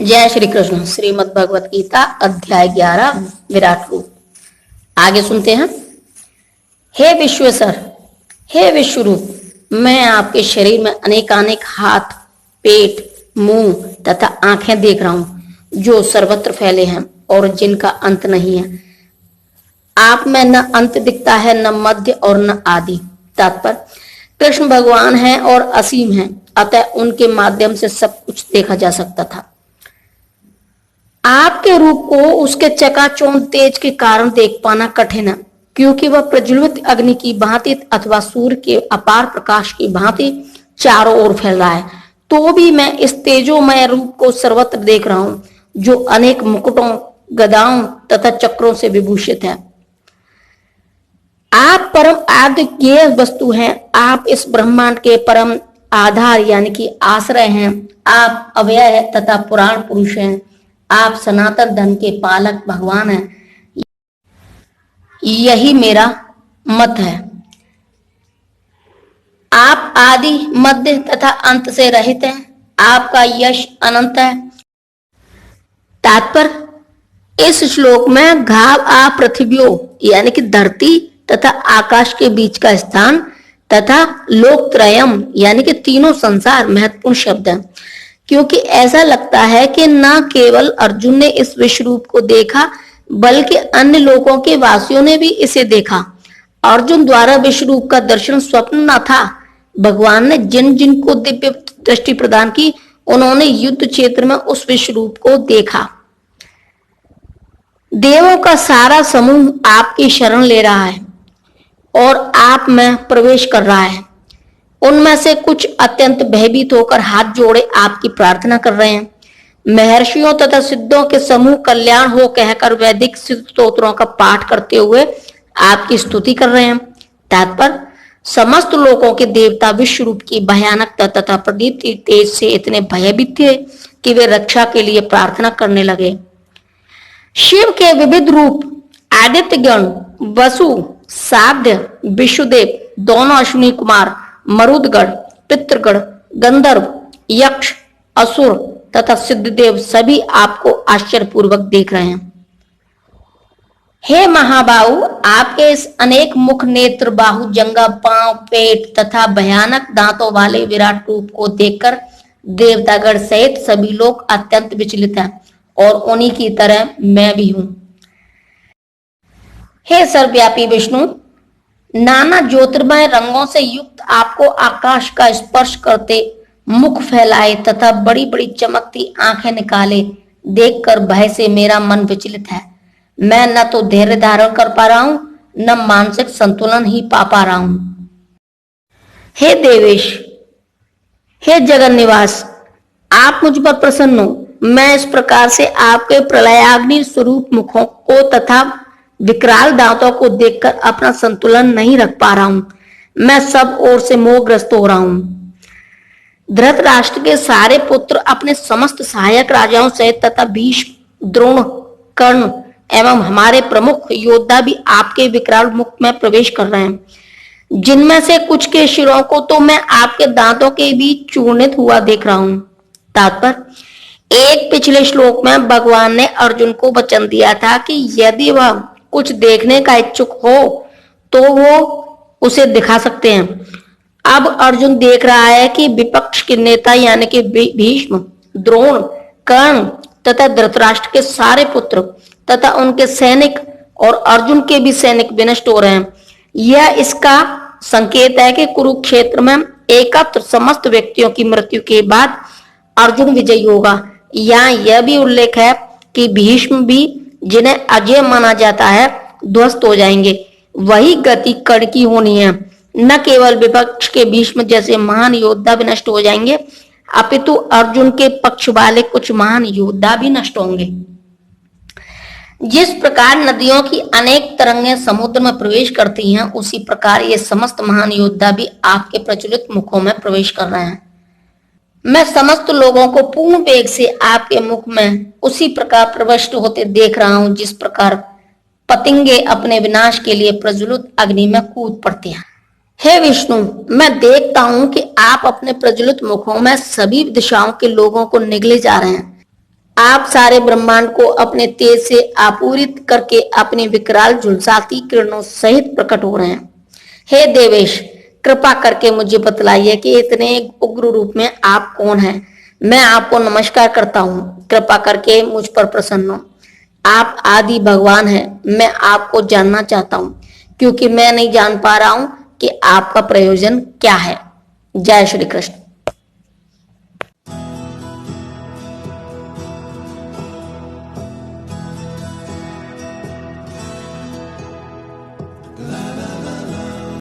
जय श्री कृष्ण। श्रीमद् भगवत गीता अध्याय 11 विराट रूप। आगे सुनते हैं। हे विश्वेश्वर, हे विश्वरूप, मैं आपके शरीर में अनेकानेक हाथ, पेट, मुंह तथा आंखें देख रहा हूं जो सर्वत्र फैले हैं और जिनका अंत नहीं है। आप में न अंत दिखता है, न मध्य और न आदि। तात्पर्य, कृष्ण भगवान हैं और असीम हैं, अतः उनके माध्यम से सब कुछ देखा जा सकता था। आपके रूप को उसके चकाचौंध तेज के कारण देख पाना कठिन है, क्योंकि वह प्रज्वलित अग्नि की भांति अथवा सूर्य के अपार प्रकाश की भांति चारों ओर फैल रहा है। तो भी मैं इस तेजोमय रूप को सर्वत्र देख रहा हूं, जो अनेक मुकुटों, गदाओं तथा चक्रों से विभूषित है। आप परम आद्य वस्तु हैं। आप इस ब्रह्मांड के परम आधार यानी कि आश्रय हैं। आप अव्यय तथा पुराण पुरुष हैं। आप सनातन धन के पालक भगवान हैं। यही मेरा मत है। आप आदि, मध्य तथा अंत से रहित हैं। आपका यश अनंत है। तात्पर्य, इस श्लोक में घाव आ पृथ्वियों यानी कि धरती तथा आकाश के बीच का स्थान तथा लोकत्रयम यानी कि तीनों संसार महत्वपूर्ण शब्द हैं, क्योंकि ऐसा लगता है कि न केवल अर्जुन ने इस विश्व रूप को देखा, बल्कि अन्य लोगों के वासियों ने भी इसे देखा। अर्जुन द्वारा विश्व रूप का दर्शन स्वप्न न था। भगवान ने जिन जिन को दिव्य दृष्टि प्रदान की, उन्होंने युद्ध क्षेत्र में उस विश्व रूप को देखा। देवों का सारा समूह आपकी शरण ले रहा है और आप में प्रवेश कर रहा है। उनमें से कुछ अत्यंत भयभीत होकर हाथ जोड़े आपकी प्रार्थना कर रहे हैं। महर्षियों तथा सिद्धों के समूह कल्याण हो कहकर वैदिक स्तोत्रों का पाठ करते हुए आपकी स्तुति कर रहे हैं। तात्पर्य, समस्त लोगों के देवता विश्व रूप की भयानकता तथा प्रदीप्ति तेज से इतने भयभीत थे कि वे रक्षा के लिए प्रार्थना करने लगे। शिव के विविध रूप आदित्य गण, वसु, साध्य, विश्वदेव, दोनों अश्विनी कुमार, मरुदगण, पितृगण, गंधर्व, यक्ष, असुर तथा सिद्धदेव सभी आपको आश्चर्यपूर्वक देख रहे हैं। हे महाबाहु, आपके इस अनेक मुख, नेत्र, बाहु, जंगा, पांव, पेट तथा भयानक दांतों वाले विराट रूप को देखकर देवतागण सहित सभी लोग अत्यंत विचलित हैं और उन्हीं की तरह मैं भी हूं। हे सर्वव्यापी विष्णु, नाना ज्योतिर्मय रंगों से युक्त आपको आकाश का स्पर्श करते, मुख फैलाए तथा बड़ी बड़ी चमकती आंखें निकाले देखकर भय से मेरा मन विचलित है। मैं न तो धैर्य धारण कर पा रहा हूं, न मानसिक संतुलन ही पा रहा हूं। हे देवेश, हे जगन निवास, आप मुझ पर प्रसन्न हो। मैं इस प्रकार से आपके प्रलयाग्नि स्वरूप मुखों को तथा विकराल दांतों को देखकर अपना संतुलन नहीं रख पा रहा हूं। मैं सब ओर से मोहग्रस्त हो रहा हूं। धृतराष्ट्र के सारे पुत्र अपने समस्त सहायक राजाओं सहित तथा भीष्म, द्रोण, कर्ण एवं हमारे प्रमुख योद्धा भी आपके विकराल मुख में प्रवेश कर रहे हैं, जिनमें से कुछ के शिरों को तो मैं आपके दांतों के बीच चूर्णित हुआ देख रहा हूं। तात्पर्य, एक पिछले श्लोक में भगवान ने अर्जुन को वचन दिया था कि यदि वह कुछ देखने का इच्छुक हो तो वो उसे दिखा सकते हैं। अब अर्जुन देख रहा है कि विपक्ष के नेता यानी कि भीष्म, द्रोण, कर्ण तथा धृतराष्ट्र के सारे पुत्र तथा उनके सैनिक और अर्जुन के भी सैनिक विनष्ट हो रहे हैं। यह इसका संकेत है कि कुरुक्षेत्र में एकत्र समस्त व्यक्तियों की मृत्यु के बाद अर्जुन विजयी होगा। यहाँ यह भी उल्लेख है कि भीष्म भी, जिन्हें अजय माना जाता है, ध्वस्त हो जाएंगे। वही गति कर्ण की होनी है। न केवल विपक्ष के भीष्म जैसे महान योद्धा भी नष्ट हो जाएंगे, अपितु अर्जुन के पक्ष वाले कुछ महान योद्धा भी नष्ट होंगे। जिस प्रकार नदियों की अनेक तरंगें समुद्र में प्रवेश करती हैं, उसी प्रकार ये समस्त महान योद्धा भी आपके प्रज्वलित मुखों में प्रवेश कर रहे हैं। मैं समस्त लोगों को पूर्ण वेग से आपके मुख में उसी प्रकार प्रविष्ट होते देख रहा हूं, जिस प्रकार पतंगे अपने विनाश के लिए प्रज्वलित अग्नि में कूद पड़ते हैं। हे विष्णु, मैं देखता हूं कि आप अपने प्रज्वलित मुखों में सभी दिशाओं के लोगों को निगले जा रहे हैं। आप सारे ब्रह्मांड को अपने तेज से आपूरित करके अपनी विकराल झुलसाती किरणों सहित प्रकट हो रहे हैं। हे देवेश, कृपा करके मुझे बतलाइए कि इतने उग्र रूप में आप कौन हैं। मैं आपको नमस्कार करता हूँ, कृपा करके मुझ पर प्रसन्न हो। आप आदि भगवान हैं। मैं आपको जानना चाहता हूँ, क्योंकि मैं नहीं जान पा रहा हूँ कि आपका प्रयोजन क्या है। जय श्री कृष्ण।